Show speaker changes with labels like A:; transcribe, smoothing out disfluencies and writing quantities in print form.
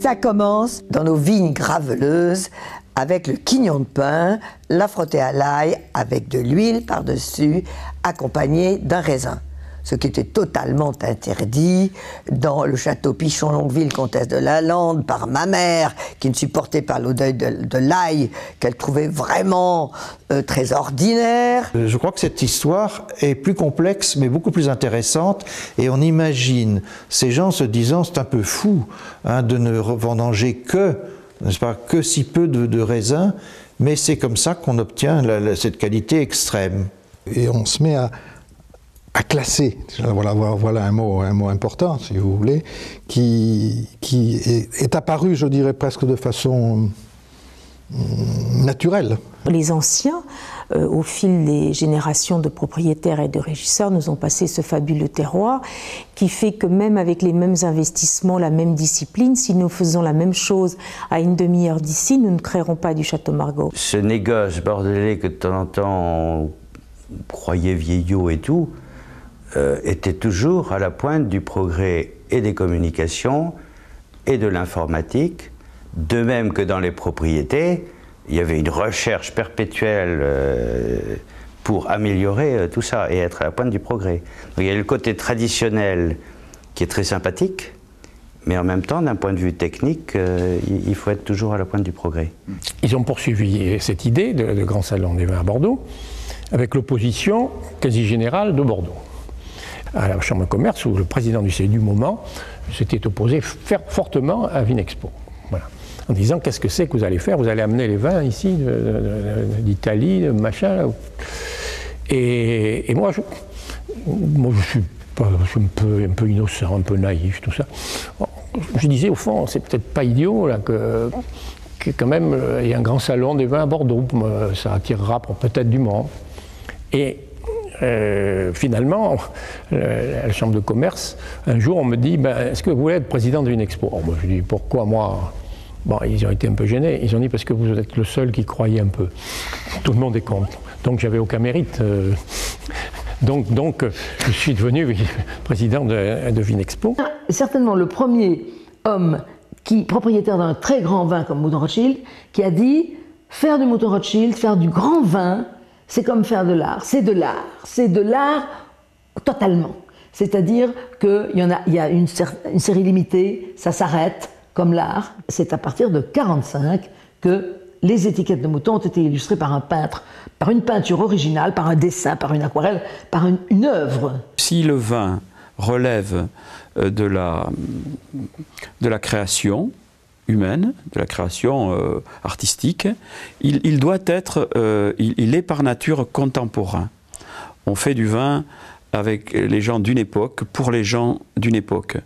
A: ça commence dans nos vignes graveleuses avec le quignon de pain, la frotter à l'ail avec de l'huile par-dessus, accompagné d'un raisin. Ce qui était totalement interdit dans le château Pichon-Longueville, comtesse de Lalande, par ma mère, qui ne supportait pas l'odeur de l'ail, qu'elle trouvait vraiment très ordinaire.
B: Je crois que cette histoire est plus complexe, mais beaucoup plus intéressante, et on imagine ces gens se disant, c'est un peu fou hein, de ne vendanger que, n'est-ce pas, que si peu de raisins, mais c'est comme ça qu'on obtient cette qualité extrême.
C: Et on se met à classer, voilà un mot important, si vous voulez, qui est apparu, je dirais, presque de façon naturelle.
D: Les anciens, au fil des générations de propriétaires et de régisseurs, nous ont passé ce fabuleux terroir qui fait que même avec les mêmes investissements, la même discipline, si nous faisons la même chose à une demi-heure d'ici, nous ne créerons pas du Château Margaux.
E: Ce négoce bordelais que de temps en temps on croyait vieillot et tout, était toujours à la pointe du progrès et des communications et de l'informatique, de même que dans les propriétés, il y avait une recherche perpétuelle pour améliorer tout ça et être à la pointe du progrès. Donc, il y a le côté traditionnel qui est très sympathique, mais en même temps, d'un point de vue technique, il faut être toujours à la pointe du progrès.
F: Ils ont poursuivi cette idée de grand salon des vins à Bordeaux avec l'opposition quasi générale de Bordeaux à la Chambre de commerce, où le président du CEI du moment s'était opposé fortement à Vinexpo. Voilà. En disant, qu'est-ce que c'est que vous allez faire? Vous allez amener les vins ici d'Italie, de machin. Et moi, je suis un peu innocent, un peu naïf, tout ça. Je disais, au fond, c'est peut-être pas idiot là, que quand même, il y a un grand salon des vins à Bordeaux. Ça attirera peut-être du monde. Et finalement, à la Chambre de commerce, un jour, on me dit, est-ce que vous voulez être président de Vinexpo? Alors, je dis, pourquoi moi? Bon, ils ont été un peu gênés. Ils ont dit, parce que vous êtes le seul qui croyait un peu. Tout le monde est contre. Donc, j'avais aucun mérite. Donc, je suis devenu président de Vinexpo.
G: Certainement le premier homme propriétaire d'un très grand vin comme Mouton Rothschild, qui a dit, faire du Mouton Rothschild, faire du grand vin, c'est comme faire de l'art, c'est de l'art. C'est de l'art totalement. C'est-à-dire qu'il y a une série limitée, ça s'arrête comme l'art. C'est à partir de 1945 que les étiquettes de Mouton ont été illustrées par un peintre, par une peinture originale, par un dessin, par une aquarelle, par une œuvre.
H: Si le vin relève de la création humaine, de la création artistique, il doit être, il est par nature contemporain. On fait du vin avec les gens d'une époque, pour les gens d'une époque.